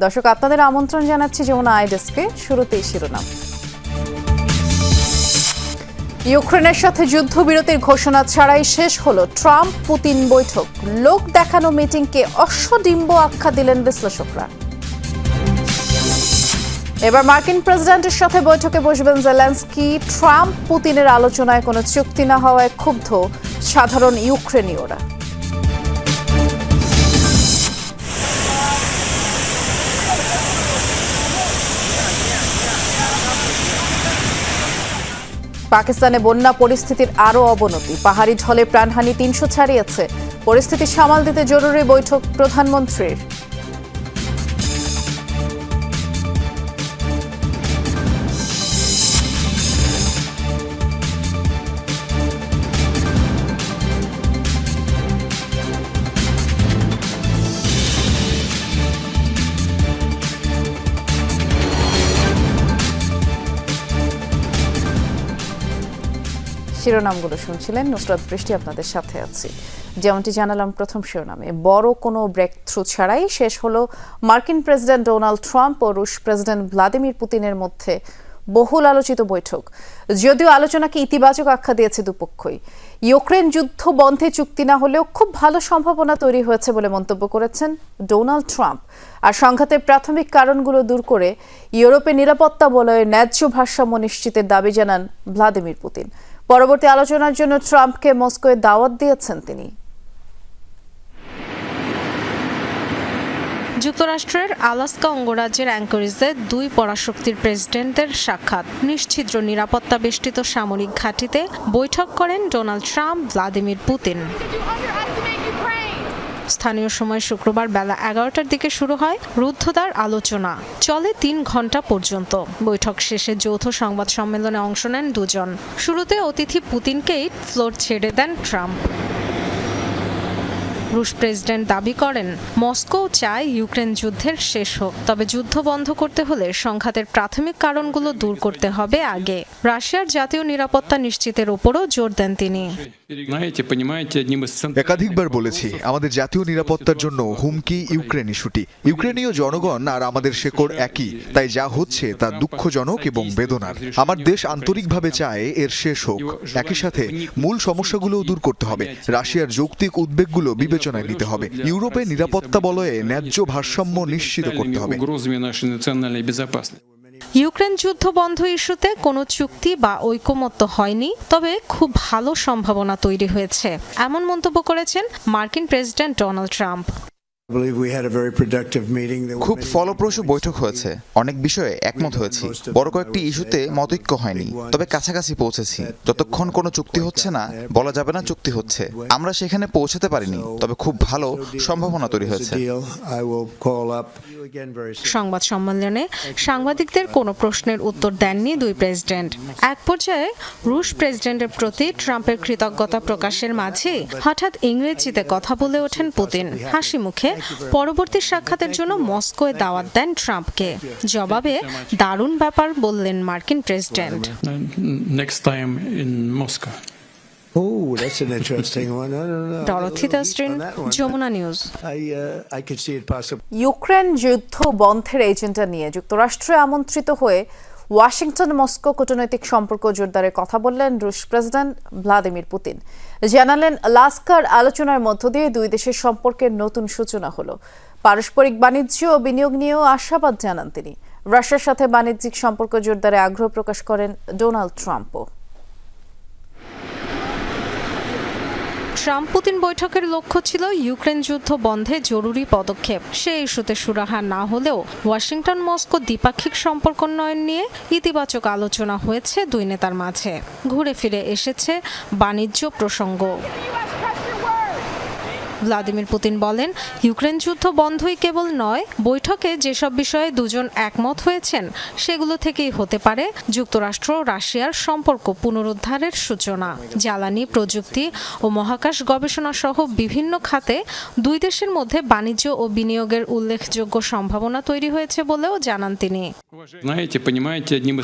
দর্শক, আপনাদের আমন্ত্রণ জানাচ্ছি যমুনা আই ডেস্কে। শুরুতেই শিরোনাম। ইউক্রেনের সাথে যুদ্ধবিরতির ঘোষণা ছাড়াই শেষ হলো ট্রাম্প পুতিন বৈঠক। লোক দেখানো মিটিংকে অশ্বডিম্ব আখ্যা দিলেন বিশ্লেষকরা। এবার মার্কিন প্রেসিডেন্টের সাথে বৈঠকে বসবেন জেলেনস্কি। ট্রাম্প পুতিনের আলোচনায় কোনো চুক্তি না হওয়ায় ক্ষুব্ধ সাধারণ ইউক্রেনীয়রা। পাকিস্তানে বন্যা পরিস্থিতির আরও অবনতি। পাহাড়ি ঢলে প্রাণহানি ৩০০ ছাড়িয়েছে। পরিস্থিতি সামাল দিতে জরুরি বৈঠক প্রধানমন্ত্রীর। শিরোনামগুলো শুনছিলেন, নুসরাত বৃষ্টি আপনাদের সাথে আছি। যেমনটি জানালাম প্রথম শিরোনামে, বড় কোনো ব্রেক থ্রু ছাড়াই শেষ হলো মার্কিন প্রেসিডেন্ট ডোনাল্ড ট্রাম্প ও রুশ প্রেসিডেন্ট ভ্লাদিমির পুতিনের মধ্যে বহুল আলোচিত বৈঠক। যদিও আলোচনাকে ইতিবাচক আখ্যা দিয়েছে দুপক্ষই। ইউক্রেন যুদ্ধ বন্ধে চুক্তি না হলেও খুব ভালো সম্ভাবনা তৈরি হয়েছে বলে মন্তব্য করেছেন ডোনাল্ড ট্রাম্প। আর সংঘাতের প্রাথমিক কারণগুলো দূর করে ইউরোপের নিরাপত্তা বলয়ের ন্যায্য ভারসাম্য নিশ্চিতের দাবি জানান ভ্লাদিমির পুতিন। পরবর্তী আলোচনার জন্য ট্রাম্পকে মস্কোয় দাওয়াত দিয়েছেন তিনি। যুক্তরাষ্ট্রের আলাস্কা অঙ্গরাজ্যের অ্যাঙ্করেজে দুই পরাশক্তির প্রেসিডেন্টদের সাক্ষাৎ। নিশ্ছিদ্র নিরাপত্তা বেষ্টিত সামরিক ঘাঁটিতে বৈঠক করেন ডোনাল্ড ট্রাম্প ভ্লাদিমির পুতিন। স্থানীয় সময় শুক্রবার বেলা ১১টার দিকে শুরু হয় রুদ্ধদ্বার আলোচনা। চলে ৩ ঘণ্টা পর্যন্ত। বৈঠক শেষে যৌথ সংবাদ সম্মেলনে অংশ নেন দুজন। শুরুতে অতিথি পুতিনকেই ফ্লোর ছেড়ে দেন ট্রাম্প। রুশ প্রেসিডেন্ট দাবি করেন মস্কো চায় ইউক্রেন যুদ্ধের শেষ হোক, তবে যুদ্ধ বন্ধ করতে হলে সংঘাতের প্রাথমিক কারণগুলো দূর করতে হবে আগে। রাশিয়ার জাতীয় নিরাপত্তা নিশ্চিতের ওপরও জোর দেন তিনি। একাধিকবার বলেছি, আমাদের জাতীয় নিরাপত্তার জন্য হুমকি ইউক্রেন ইস্যুটি। ইউক্রেনীয় জনগণ আর আমাদের শেকড় একই, তাই যা হচ্ছে তা দুঃখজনক এবং বেদনার। আমার দেশ আন্তরিকভাবে চায় এর শেষ হোক। একই সাথে মূল সমস্যাগুলোও দূর করতে হবে। রাশিয়ার যৌক্তিক উদ্বেগগুলো বিবেচনায় নিতে হবে। ইউরোপের নিরাপত্তা বলয়ে ন্যায্য ভারসাম্য নিশ্চিত করতে হবে। ইউক্রেন যুদ্ধ বন্ধ ইস্যুতে কোনো চুক্তি বা ঐকমত্য হয়নি, তবে খুব ভালো সম্ভাবনা তৈরি হয়েছে, এমন মন্তব্য করেছেন মার্কিন প্রেসিডেন্ট ডোনাল্ড ট্রাম্প। খুব ফলপ্রসূ বৈঠক হয়েছে। অনেক বিষয়ে একমত হয়েছি। বড় কয়েকটি ইস্যুতে মতৈক্য হয়নি, তবে কাছাকাছি পৌঁছেছি। যতক্ষণ কোনো চুক্তি হচ্ছে না, বলা যাবে না চুক্তি হচ্ছে। আমরা সেখানে পৌঁছাতে পারিনি, তবে খুব ভালো সম্ভাবনা তৈরি হয়েছে। সংবাদ সম্মেলনে সাংবাদিকদের কোনো প্রশ্নের উত্তর দেননি দুই প্রেসিডেন্ট। এক পর্যায়ে রুশ প্রেসিডেন্টের প্রতি ট্রাম্পের কৃতজ্ঞতা প্রকাশের মাঝে হঠাৎ ইংরেজিতে কথা বলে ওঠেন পুতিন। হাসি মুখে পরবর্তী সাক্ষাতের জন্য মস্কোয় দাওয়াত দেন ট্রাম্পকে। জবাবে দারুণ ব্যাপার বললেন মার্কিন প্রেসিডেন্ট। ডরথি দাস্ট্রিন, যমুনা নিউজ। ইউক্রেন যুদ্ধ বন্ধের এজেন্ডা নিয়ে যুক্তরাষ্ট্রে আমন্ত্রিত হয়ে ওয়াশিংটন মস্কো কূটনৈতিক সম্পর্ক জোরদারের কথা বললেন রুশ প্রেসিডেন্ট ভ্লাদিমির পুতিন। জানালেন, আলাস্কার আলোচনার মধ্য দিয়ে দুই দেশের সম্পর্কের নতুন সূচনা হলো। পারস্পরিক বাণিজ্য ও বিনিয়োগ নিয়েও আশাবাদ জানান তিনি। রাশিয়ার সাথে বাণিজ্যিক সম্পর্ক জোরদারে আগ্রহ প্রকাশ করেন ডোনাল্ড ট্রাম্পও। ট্রাম্প পুতিন বৈঠকের লক্ষ্য ছিল ইউক্রেন যুদ্ধ বন্ধে জরুরি পদক্ষেপ। সেই ইস্যুতে সুরাহা না হলেও ওয়াশিংটন মস্কো দ্বিপাক্ষিক সম্পর্ক উন্নয়ন নিয়ে ইতিবাচক আলোচনা হয়েছে দুই নেতার মাঝে। ঘুরে ফিরে এসেছে বাণিজ্য প্রসঙ্গ। ভ্লাদিমির পুতিন বলেন, ইউক্রেন যুদ্ধ বন্ধই কেবল নয়, বৈঠকে যেসব বিষয়ে দুজন একমত হয়েছেন সেগুলো থেকেই হতে পারে যুক্তরাষ্ট্র রাশিয়ার সম্পর্ক পুনরুদ্ধারের সূচনা। জ্বালানি, প্রযুক্তি ও মহাকাশ গবেষণা সহ বিভিন্ন খাতে দুই দেশের মধ্যে বাণিজ্য ও বিনিয়োগের উল্লেখযোগ্য সম্ভাবনা তৈরি হয়েছে বলেও জানান তিনি।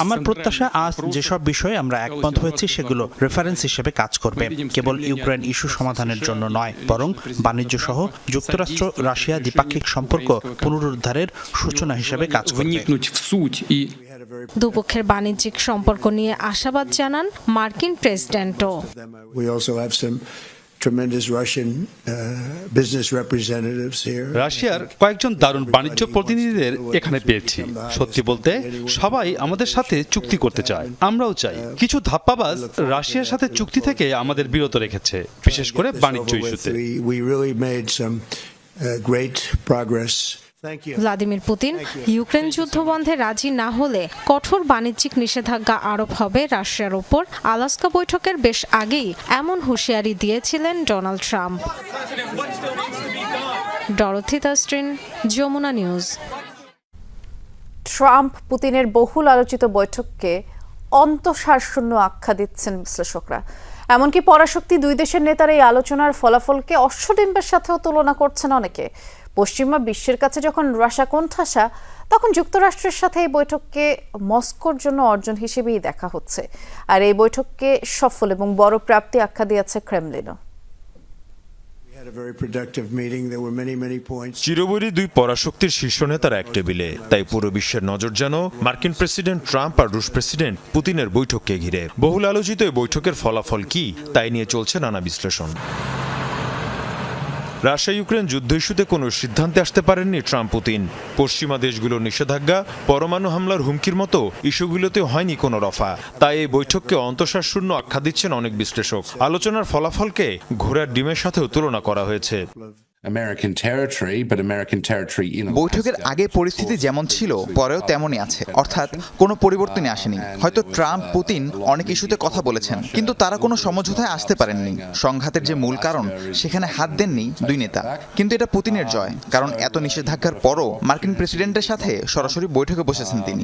আমার প্রত্যাশা, আজ যেসব বিষয়ে আমরা একমত হয়েছি সেগুলো রেফারেন্স হিসেবে কাজ করবে, কেবল ইউক্রেন ইস্যু সমাধানের জন্য নয়, বরং বাণিজ্য সহ যুক্তরাষ্ট্র রাশিয়া দ্বিপাক্ষিক সম্পর্ক পুনরুদ্ধারের সূচনা হিসেবে কাজ করবে। вникнуть в суть и দুপক্ষের বাণিজ্যিক সম্পর্ক নিয়ে আশাবাদ জানান মার্কিন প্রেসিডেন্টও। We also have some tremendous Russian business representatives here. রাশিয়ার কয়েকজন দারুণ বাণিজ্য প্রতিনিধিদের এখানে পেয়েছি। সত্যি বলতে সবাই আমাদের সাথে চুক্তি করতে চায়, আমরাও চাই। কিছু ধাপ্পাবাজ রাশিয়ার সাথে চুক্তি থেকে আমাদের বিরত রেখেছে, বিশেষ করে বাণিজ্য ইস্যুতে। We really made some great progress. Thank you. Vladimir Putin Ukraine যুদ্ধ বন্ধে রাজি না হলে কঠোর বাণিজ্যিক নিষেধাজ্ঞা আরোপ হবে রাশিয়ার ওপর আলাস্কা বৈঠকের বেশ আগেই এমন হুঁশিয়ারি দিয়েছিলেন ডোনাল্ড ট্রাম্প। ডরথি তাস্ট্রিন, যমুনা নিউজ। ট্রাম্প পুতিনের বহুল আলোচিত বৈঠককে অন্তঃসারশূন্য আখ্যা দিচ্ছেন বিশ্লেষকরা। এমনকি পরাশক্তি দুই দেশের নেতার এই আলোচনার ফলাফলকে অশ্বডিম্বের সাথেও তুলনা করছেন অনেকে। পশ্চিমা বিশ্বের কাছে যখন রাশিয়া কোণঠাসা, তখন যুক্তরাষ্ট্রের সাথে এই বৈঠককে মস্কোর জন্য অর্জন হিসেবেই দেখা হচ্ছে। আর এই বৈঠককে সফল এবং বড় প্রাপ্তি আখ্যা দিয়েছে ক্রেমলিনও। চিরবৈরী দুই পরাশক্তির শীর্ষ নেতার এক টেবিলে, তাই পুরো বিশ্বের নজর যেন মার্কিন প্রেসিডেন্ট ট্রাম্প আর রুশ প্রেসিডেন্ট পুতিনের বৈঠককে ঘিরে। বহুল আলোচিত এই বৈঠকের ফলাফল কি, তাই নিয়ে চলছে নানা বিশ্লেষণ। রাশিয়া ইউক্রেন যুদ্ধ ইস্যুতে কোনো সিদ্ধান্তে আসতে পারেননি ট্রাম্প পুতিন। পশ্চিমা দেশগুলোর নিষেধাজ্ঞা, পরমাণু হামলার হুমকির মতো ইস্যুগুলোতে হয়নি কোনো রফা। তাই এই বৈঠককে অন্তঃসারশূন্য আখ্যা দিচ্ছেন অনেক বিশ্লেষক। আলোচনার ফলাফলকে ঘোড়ার ডিমের সাথেও তুলনা করা হয়েছে। বৈঠকের আগে পরিস্থিতি যেমন ছিল পরেও তেমনই আছে, অর্থাৎ কোনো পরিবর্তনই আসেনি। হয়তো ট্রাম্প পুতিন অনেক ইস্যুতে কথা বলেছেন, কিন্তু তারা কোনো সমঝোতায় আসতে পারেননি। সংঘাতের যে মূল কারণ, সেখানে হাত দেননি দুই নেতা। কিন্তু এটা পুতিনের জয়, কারণ এত নিষেধাজ্ঞার পরও মার্কিন প্রেসিডেন্টের সাথে সরাসরি বৈঠকে বসেছেন তিনি।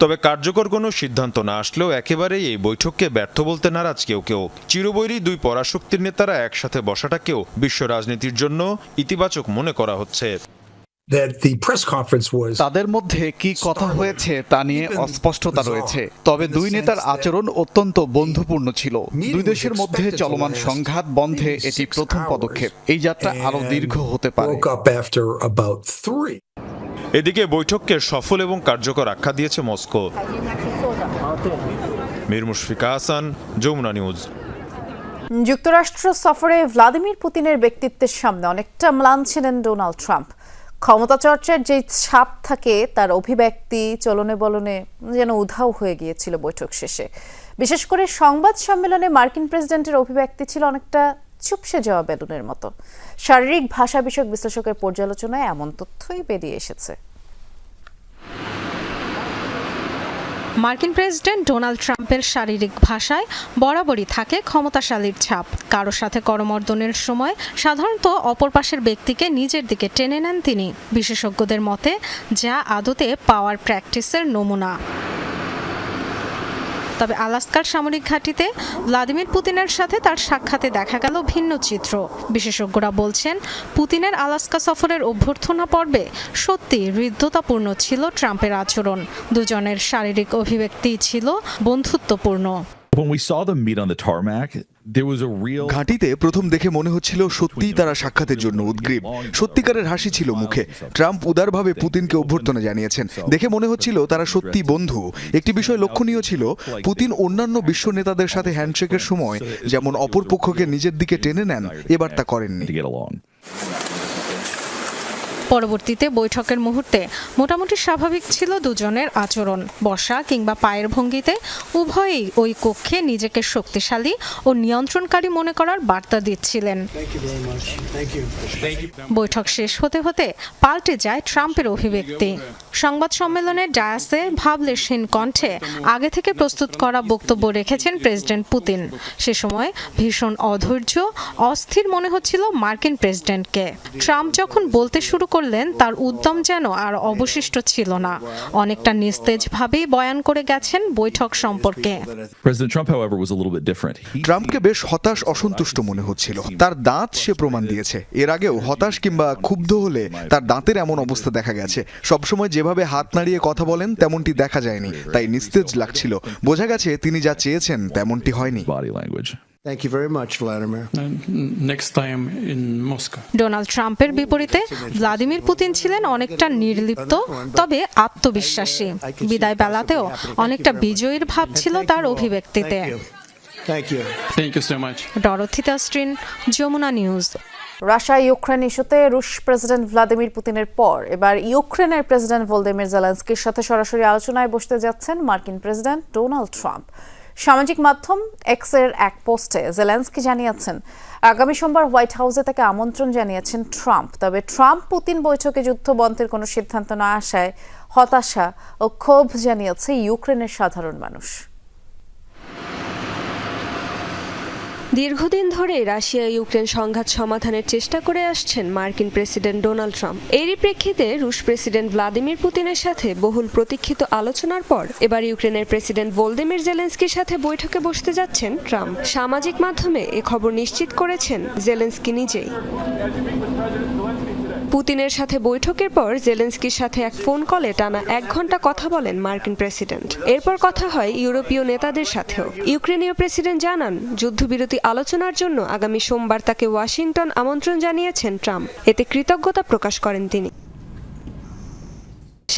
তবে কার্যকর কোনো সিদ্ধান্ত না আসলেও একেবারেই এই বৈঠককে ব্যর্থ বলতে নারাজ কেউ কেউ। চিরবৈরী দুই পরাশক্তির নেতারা একসাথে বসাটাকেও বিশ্ব রাজনীতির জন্য ইতিবাচক মনে করা হচ্ছে। তাদের মধ্যে কি কথা হয়েছে তা নিয়ে অস্পষ্টতা রয়েছে, তবে দুই নেতার আচরণ অত্যন্ত বন্ধুপূর্ণ ছিল। দুই দেশের মধ্যে চলমান সংঘাত বন্ধে এটি প্রথম পদক্ষেপ। এই যাত্রা আরো দীর্ঘ হতে পারে। এদিকে বৈঠককে সফল এবং কার্যকর আখ্যা দিয়েছে মস্কো। মীর মুশফিকা হাসান, যমুনা নিউজ। যুক্তরাষ্ট্র সফরে ভ্লাদিমির পুতিনের ব্যক্তিত্বের সামনে অনেকটা ম্লান ছিলেন ডোনাল্ড ট্রাম্প। ক্ষমতা চর্চার যে ছাপ থাকে তার অভিব্যক্তি চলনে বলনে যেন উধাও হয়ে গিয়েছিল বৈঠক শেষে। বিশেষ করে সংবাদ সম্মেলনে মার্কিন প্রেসিডেন্টের অভিব্যক্তি ছিল অনেকটা চুপসে যাওয়া বেলুনের মতো। শারীরিক ভাষা বিষয়ক বিশ্লেষকের পর্যালোচনায় এমন তথ্যই বেরিয়ে এসেছে। মার্কিন প্রেসিডেন্ট ডোনাল্ড ট্রাম্পের শারীরিক ভাষায় বরাবরই থাকে ক্ষমতাশালীর ছাপ। কারোর সাথে করমর্দনের সময় সাধারণত অপর পাশের ব্যক্তিকে নিজের দিকে টেনে নেন তিনি। বিশেষজ্ঞদের মতে যা আদতে পাওয়ার প্র্যাকটিসের নমুনা। তবে আলাস্কার সামরিক ঘাঁটিতে ভ্লাদিমির পুতিনের সাথে তার সাক্ষাতে দেখা গেল ভিন্ন চিত্র। বিশেষজ্ঞরা বলছেন, পুতিনের আলাস্কা সফরের অভ্যর্থনা পর্বে সত্যি হৃদ্যতাপূর্ণ ছিল ট্রাম্পের আচরণ। দুজনের শারীরিক অভিব্যক্তি ছিল বন্ধুত্বপূর্ণ। ঘাঁটিতে প্রথম দেখে মনে হচ্ছিল সত্যিই তারা সাক্ষাতের জন্য উদগ্রীব। সত্যিকারের হাসি ছিল মুখে। ট্রাম্প উদারভাবে পুতিনকে অভ্যর্থনা জানিয়েছেন। দেখে মনে হচ্ছিল তারা সত্যি বন্ধু। একটি বিষয় লক্ষণীয় ছিল, পুতিন অন্যান্য বিশ্ব নেতাদের সাথে হ্যান্ডশেকের সময় যেমন অপর পক্ষকে নিজের দিকে টেনে নেন, এবার তা করেননি। পরবর্তীতে বৈঠকের মুহূর্তে মোটামুটি স্বাভাবিক ছিল দুজনের আচরণ। বসা কিংবা পায়ের ভঙ্গিতে উভয়েই ওই কক্ষে নিজেকে শক্তিশালী ও নিয়ন্ত্রণকারী মনে করার বার্তা দিচ্ছিলেন। বৈঠক শেষ হতে হতে পাল্টে যায় ট্রাম্পের অভিব্যক্তি। সংবাদ সম্মেলনের ডায়াসে ভাবলেশহীন কণ্ঠে আগে থেকে প্রস্তুত করা বক্তব্য রেখেছেন প্রেসিডেন্ট পুতিন। সে সময় ভীষণ অধৈর্য, অস্থির মনে হচ্ছিল মার্কিন প্রেসিডেন্টকে। ট্রাম্প যখন বলতে শুরু করলেন, তার উদ্যম যেন আর অবশিষ্ট ছিল না। অনেকটা নিস্তেজভাবেই বয়ান করে গেছেন বৈঠক সম্পর্কে। ট্রাম্পকে বেশ হতাশ, অসন্তুষ্ট মনে হচ্ছিল। তার দাঁত সে প্রমাণ দিয়েছে। এর আগেও হতাশ কিংবা ক্ষুব্ধ হলে তার দাঁতের এমন অবস্থা দেখা গেছে। সবসময় যেভাবে হাত নাড়িয়ে কথা বলেন তেমনটি দেখা যায়নি, তাই নিস্তেজ লাগছিল। বোঝা গেছে তিনি যা চেয়েছেন তেমনটি হয়নি। Thank you very much, Vladimir. Next time in Moscow. Donald ট্রাম্পের বিপরীতে ভ্লাদিমির পুতিন ছিলেন অনেকটা নির্লিপ্ত, তবে আত্মবিশ্বাসী। বিদায় বেলাতেও অনেকটা বিজয়ীর ভাব ছিল তার অভিব্যক্তিতে। Thank you. Thank you so much. Dorothy তাস্ট্রিন, যমুনা নিউজ। রাশিয়া ইউক্রেন ইস্যুতে রুশ প্রেসিডেন্ট ভ্লাদিমির পুতিনের পর এবার ইউক্রেনের প্রেসিডেন্ট ভলোদিমির জেলেনস্কির সাথে সরাসরি আলোচনায় বসতে যাচ্ছেন মার্কিন প্রেসিডেন্ট ডোনাল্ড ট্রাম্প। সামাজিক মাধ্যম এক্সের এক পোস্টে জেলেনস্কি জানিয়েছেন, আগামী সোমবার হোয়াইট হাউসে তাকে আমন্ত্রণ জানিয়েছেন ট্রাম্প। তবে ট্রাম্প পুতিন বৈঠকে যুদ্ধ বন্ধের কোনো সিদ্ধান্ত না আসায় হতাশা ও ক্ষোভ জানিয়েছে ইউক্রেনের সাধারণ মানুষ। দীর্ঘদিন ধরে রাশিয়া ইউক্রেন সংঘাত সমাধানের চেষ্টা করে আসছেন মার্কিন প্রেসিডেন্ট ডোনাল্ড ট্রাম্প। এরই প্রেক্ষিতে রুশ প্রেসিডেন্ট ভ্লাদিমির পুতিনের সাথে বহুল প্রতীক্ষিত আলোচনার পর এবার ইউক্রেনের প্রেসিডেন্ট ভলোদিমির জেলেনস্কির সাথে বৈঠকে বসতে যাচ্ছেন ট্রাম্প। সামাজিক মাধ্যমে এ খবর নিশ্চিত করেছেন জেলেনস্কি নিজেই। পুতিনের সাথে বৈঠকের পর জেলেনস্কির সাথে এক ফোন কলে টানা 1 ঘন্টা কথা বলেন মার্কিন প্রেসিডেন্ট। এরপর কথা হয় ইউরোপীয় নেতাদের সাথেও। ইউক্রেনীয় প্রেসিডেন্ট জানান, যুদ্ধবিরতি আলোচনার জন্য আগামী সোমবার তাকে ওয়াশিংটন আমন্ত্রণ জানিয়েছেন ট্রাম্প। এতে কৃতজ্ঞতা প্রকাশ করেন তিনি।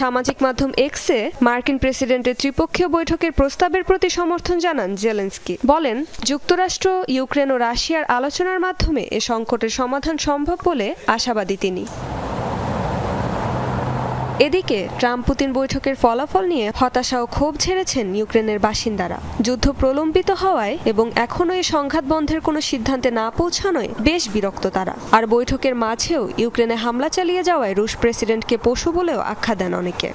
সামাজিক মাধ্যম এক্সে মার্কিন প্রেসিডেন্টের ত্রিপক্ষীয় বৈঠকের প্রস্তাবের প্রতি সমর্থন জানান জেলেনস্কি। বলেন, যুক্তরাষ্ট্র, ইউক্রেন ও রাশিয়ার আলোচনার মাধ্যমে এ সংকটের সমাধান সম্ভব বলে আশাবাদী তিনি। এদিকে ট্রাম্প পুতিন বৈঠকের ফলাফল নিয়ে হতাশা ও ক্ষোভ ঝেড়েছেন ইউক্রেনের বাসিন্দারা। যুদ্ধ প্রলম্বিত হওয়ায় এবং এখনও এই সংঘাত বন্ধের কোনো সিদ্ধান্তে না পৌঁছানোয় বেশ বিরক্ত তারা। আর বৈঠকের মাঝেও ইউক্রেনে হামলা চালিয়ে যাওয়ায় রুশ প্রেসিডেন্টকে পশু বলেও আখ্যা দেন অনেকে।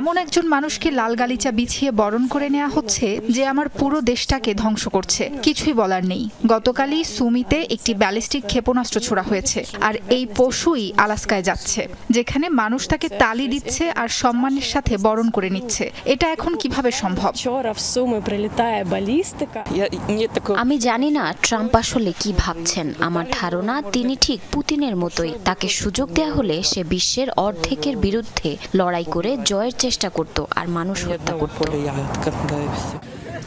এমন একজন মানুষকে লাল গালিচা বিছিয়ে বরণ করে নেওয়া হচ্ছে যে আমার পুরো দেশটাকে ধ্বংস করছে। কিছুই বলার নেই। গতকালই সুমিতে একটি ব্যালিস্টিক ক্ষেপণাস্ত্র ছোড়া হয়েছে, আর এই পশুই আলাস্কায় যাচ্ছে, যেখানে মানুষ তাকে তালি দিচ্ছে আর সম্মানের সাথে বরণ করে নিচ্ছে। এটা এখন কিভাবে সম্ভব? আমি জানি না ট্রাম্প আসলে কি ভাবছেন। আমার ধারণা তিনি ঠিক পুতিনের মতোই। তাকে সুযোগ দেয়া হলে সে বিশ্বের অর্ধেকের বিরুদ্ধে লড়াই করে জয়ের চেষ্টা করত আর মানুষ হত্যা করত।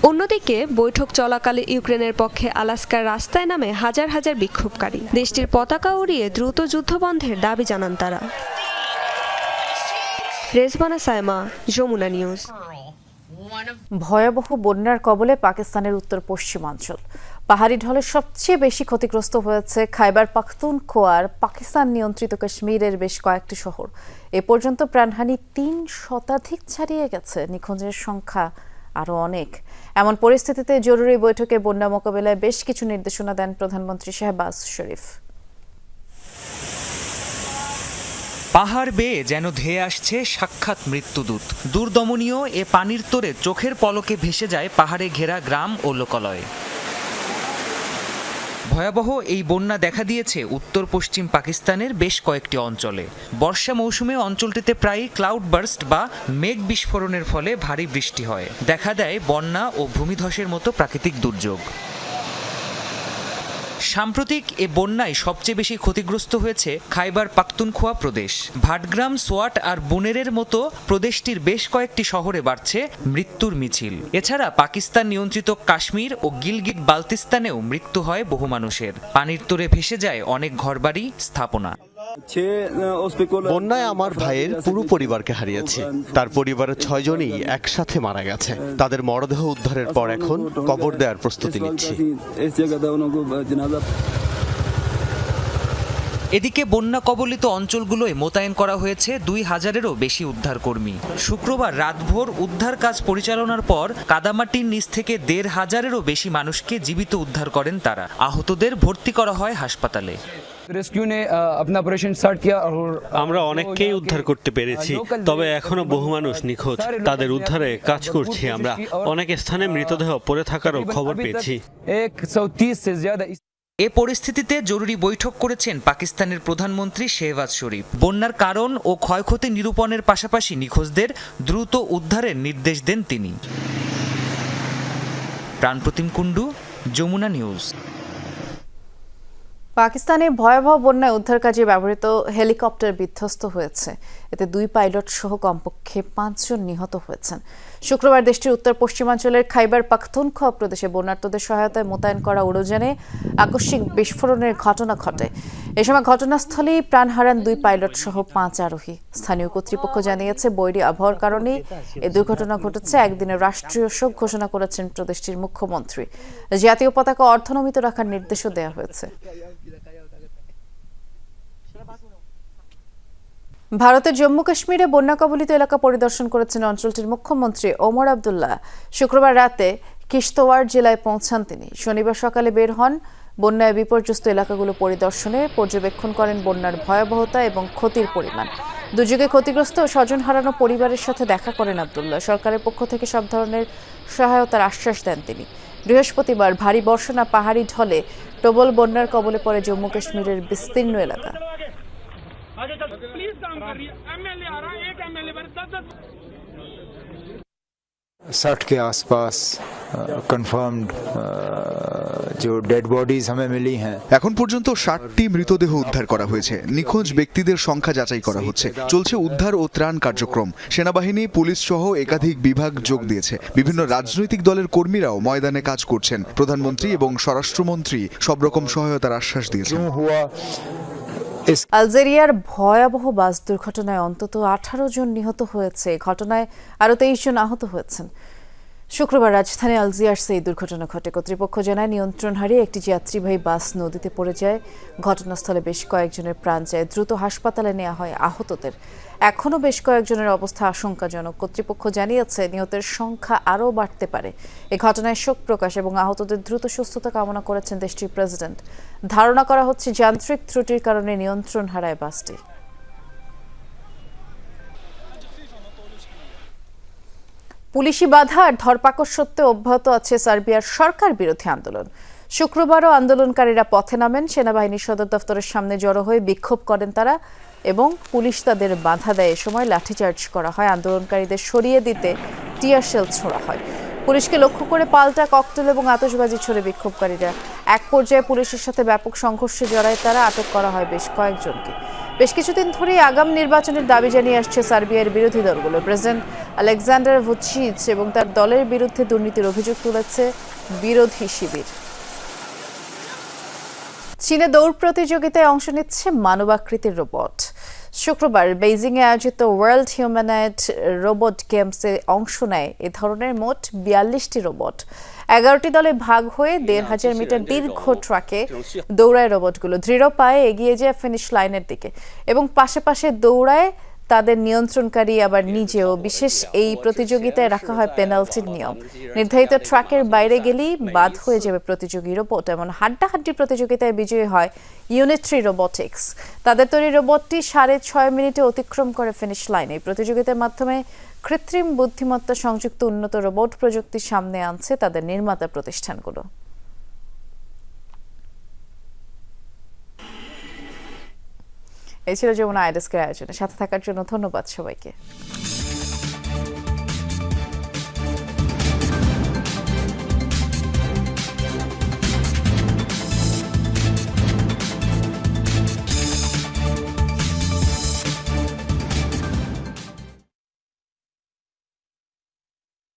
অন্যদিকে বৈঠক চলাকালে ইউক্রেনের পক্ষে আলাস্কার রাস্তায় নামে হাজার হাজার বিক্ষোভকারী। দেশটির পতাকা উড়িয়ে দ্রুত যুদ্ধবন্ধের দাবি জানান তারা। রেজবানা সায়মা, যমুনা নিউজ। ভয়াবহ বন্যার কবলে পাকিস্তানের উত্তর পশ্চিমাঞ্চল। পাহাড়ি ঢলে সবচেয়ে বেশি ক্ষতিগ্রস্ত হয়েছে খাইবার পাখতুনখোয়ার পাকিস্তান নিয়ন্ত্রিত কাশ্মীরের বেশ কয়েকটি শহর। এ পর্যন্ত প্রাণহানি 3 শতাধিক ছাড়িয়ে গেছে, নিখোঁজের সংখ্যা আরও অনেক। এমন পরিস্থিতিতে জরুরি বৈঠকে বন্যা মোকাবিলায় বেশ কিছু নির্দেশনা দেন প্রধানমন্ত্রী শাহবাজ শরীফ। পাহাড় বেয়ে যেন ধেয়ে আসছে সাক্ষাৎ মৃত্যুদূত। দুর্দমনীয় এ পানির তোরে চোখের পলকে ভেসে যায় পাহাড়ে ঘেরা গ্রাম ও লোকালয়। ভয়াবহ এই বন্যা দেখা দিয়েছে উত্তর পশ্চিম পাকিস্তানের বেশ কয়েকটি অঞ্চলে। বর্ষা মৌসুমে অঞ্চলটিতে প্রায়ই ক্লাউড বার্স্ট বা মেঘ বিস্ফোরণের ফলে ভারী বৃষ্টি হয়। দেখা দেয় বন্যা ও ভূমিধসের মতো প্রাকৃতিক দুর্যোগ। সাম্প্রতিক এ বন্যায় সবচেয়ে বেশি ক্ষতিগ্রস্ত হয়েছে খাইবার পাখতুনখোয়া প্রদেশ। ভাটগ্রাম, সোয়াট আর বুনেরের মতো প্রদেশটির বেশ কয়েকটি শহরে বাড়ছে মৃত্যুর মিছিল। এছাড়া পাকিস্তান নিয়ন্ত্রিত কাশ্মীর ও গিলগিট বালতিস্তানেও মৃত্যু হয় বহু মানুষের। পানির তোরে ভেসে যায় অনেক ঘরবাড়ি, স্থাপনা। বন্যায় আমার ভাইয়ের পুরো পরিবারকে হারিয়েছি। তার পরিবারের 6 জনই একসাথে মারা গেছে। তাদের মরদেহ উদ্ধারের পর এখন কবর দেওয়ার প্রস্তুতি নিচ্ছি। এদিকে বন্যা কবলিত অঞ্চলগুলোয় মোতায়েন করা হয়েছে 2000-এরও বেশি উদ্ধারকর্মী। শুক্রবার রাতভর উদ্ধার কাজ পরিচালনার পর কাদামাটির নিচ থেকে 1500-এরও বেশি মানুষকে জীবিত উদ্ধার করেন তারা। আহতদের ভর্তি করা হয় হাসপাতালে। আমরা অনেককেই উদ্ধার করতে পেরেছি, তবে এখনো বহু মানুষ নিখোঁজ। তাদের উদ্ধারে কাজ করছি আমরা। অনেক স্থানে মৃতদেহ পড়ে থাকারও খবর পেয়েছি। এ পরিস্থিতিতে জরুরি বৈঠক করেছেন পাকিস্তানের প্রধানমন্ত্রী শাহবাজ শরীফ। বন্যার কারণ ও ক্ষয়ক্ষতি নিরূপণের পাশাপাশি নিখোঁজদের দ্রুত উদ্ধারের নির্দেশ দেন তিনি। প্রাণপ্রতিম কুণ্ডু, যমুনা নিউজ। পাকিস্তানে ভয়াবহ বন্যায় উদ্ধার কাজে ব্যবহৃত হেলিকপ্টার বিধ্বস্ত হয়েছে। এতে 2 পাইলট সহ কমপক্ষে 5 জন নিহত হয়েছেন। শুক্রবার দেশটির উত্তর পশ্চিমাঞ্চলের খাইবার পাখতুনখোয়া প্রদেশে বন্যার্তদের সহায়তায় মোতায়েন করা উড়োজানে আকস্মিক বিস্ফোরণের ঘটনা ঘটে। এ সময় ঘটনাস্থলেই প্রাণ হারান 2 পাইলট সহ 5 আরোহী। স্থানীয় কর্তৃপক্ষ জানিয়েছে, বৈরী আবহাওয়ার কারণে এই দুর্ঘটনা ঘটেছে। একদিনে রাষ্ট্রীয় শোক ঘোষণা করেছেন প্রদেশটির মুখ্যমন্ত্রী। জাতীয় পতাকা অর্ধনমিত রাখার নির্দেশও দেওয়া হয়েছে। ভারতের জম্মু কাশ্মীরে বন্যা কবলিত এলাকা পরিদর্শন করেছেন অঞ্চলটির মুখ্যমন্ত্রী ওমর আবদুল্লাহ। শুক্রবার রাতে কিশতওয়াড় জেলায় পৌঁছান তিনি। শনিবার সকালে বের হন। বন্যায় বিপর্যস্ত এলাকাগুলো পরিদর্শনে পর্যবেক্ষণ করেন বন্যার ভয়াবহতা এবং ক্ষতির পরিমাণ। দুর্যোগে ক্ষতিগ্রস্ত ও স্বজন হারানো পরিবারের সাথে দেখা করেন আবদুল্লাহ। সরকারের পক্ষ থেকে সব ধরনের সহায়তার আশ্বাস দেন তিনি। বৃহস্পতিবার ভারী বর্ষণা পাহাড়ি ঢলে প্রবল বন্যার কবলে পড়ে জম্মু কাশ্মীরের বিস্তীর্ণ এলাকা। 60 के आसपास कंफर्म्ड जो डेड बॉडीज हमें मिली हैं। এখন পর্যন্ত 60টি মৃতদেহ উদ্ধার করা হয়েছে। নিখোঁজ ব্যক্তিদের সংখ্যা যাচাই করা হচ্ছে। চলছে উদ্ধার ও ত্রাণ কার্যক্রম। সেনাবাহিনী, পুলিশ সহ একাধিক বিভাগ যোগ দিয়েছে। বিভিন্ন রাজনৈতিক দলের কর্মীরাও ময়দানে কাজ করছেন। প্রধানমন্ত্রী এবং স্বরাষ্ট্রমন্ত্রী সব রকম সহায়তার আশ্বাস দিয়েছেন। আলজেরিয়ার ভয়াবহ বাস দুর্ঘটনায় অন্তত 18 জন নিহত হয়েছে। ঘটনায় আরও 23 জন আহত হয়েছেন। শুক্রবার রাজধানী আলজিয়ার্সে এই দুর্ঘটনা ঘটে। কর্তৃপক্ষ জানায়, নিয়ন্ত্রণ হারিয়ে একটি যাত্রীবাহী বাস নদীতে পড়ে যায়। ঘটনাস্থলে বেশ কয়েকজনের প্রাণ যায়। দ্রুত হাসপাতালে নেওয়া হয় আহতদের। এখনও বেশ কয়েকজনের অবস্থা আশঙ্কাজনক। কর্তৃপক্ষ জানিয়েছে, নিহতের সংখ্যা আরও বাড়তে পারে। এই ঘটনায় শোক প্রকাশ এবং আহতদের দ্রুত সুস্থতা কামনা করেছেন দেশটির প্রেসিডেন্ট। ধারণা করা হচ্ছে, যান্ত্রিক ত্রুটির কারণে নিয়ন্ত্রণ হারায় বাসটি। পুলিশি বাধা আর ধরপাকড় সত্ত্বেও অব্যাহত আছে সার্বিয়ার সরকার বিরোধী আন্দোলন। শুক্রবারও আন্দোলনকারীরা পথে নামেন। সেনাবাহিনীর সদর দফতরের সামনে জড়ো হয়ে বিক্ষোভ করেন তারা এবং পুলিশ তাদের বাধা দেয়। এ সময় লাঠিচার্জ করা হয়। আন্দোলনকারীদের সরিয়ে দিতে টিয়ার শেল ছোড়া হয়। পুলিশকে লক্ষ্য করে পাল্টা ককটেল এবং আতশবাজি ছড়ে বিক্ষোভকারীরা। এক পর্যায়ে পুলিশের সাথে ব্যাপক সংঘর্ষে জড়ায় তারা। আটক করা হয় বেশ কয়েকজনকে। বেশ কিছুদিন ধরেই আগামী নির্বাচনের দাবি জানিয়ে আসছে সার্বিয়ার বিরোধী দলগুলো। প্রেসিডেন্ট আলেকজান্ডার ভুচিচ এবং তার দলের বিরুদ্ধে দুর্নীতির অভিযোগ তুলেছে বিরোধী শিবির। চীনে দৌড় প্রতিযোগিতায় অংশ নিচ্ছে মানবাকৃতির রোবট। শুক্রবার বেইজিংয়ে আয়োজিত ওয়ার্ল্ড হিউম্যানয়েড রোবট গেমসে অংশ নেয় এ ধরনের মোট 42টি রোবট। 11টি দলে ভাগ হয়ে 1500 মিটার দীর্ঘ ট্র্যাকে দৌড়ায় রোবটগুলো। দৃঢ় পায়ে এগিয়ে যায় ফিনিশ লাইনের দিকে এবং পাশে পাশে দৌড়ায় তাদের নিয়ন্ত্রণকারী আবার নিজেও। বিশেষ এই প্রতিযোগিতায় রাখা হয় পেনাল্টির নিয়ম। নির্ধারিত ট্র্যাকের বাইরে গেলেই বাদ হয়ে যাবে প্রতিযোগী রোবট। এমন হাড্ডাহাড্ডি প্রতিযোগিতায় বিজয়ী হয় ইউনিট্রি রোবোটিক্স। তাদের তৈরি রোবটটি 6.5 মিনিটে অতিক্রম করে ফিনিশ লাইন। এই প্রতিযোগিতার মাধ্যমে কৃত্রিম বুদ্ধিমত্তা সংযুক্ত উন্নত রোবট প্রযুক্তির সামনে আনছে তাদের নির্মাতা প্রতিষ্ঠানগুলো। এই ছিল যমুনা আইডেস্কের আয়োজনে। সাথে থাকার জন্য ধন্যবাদ সবাইকে।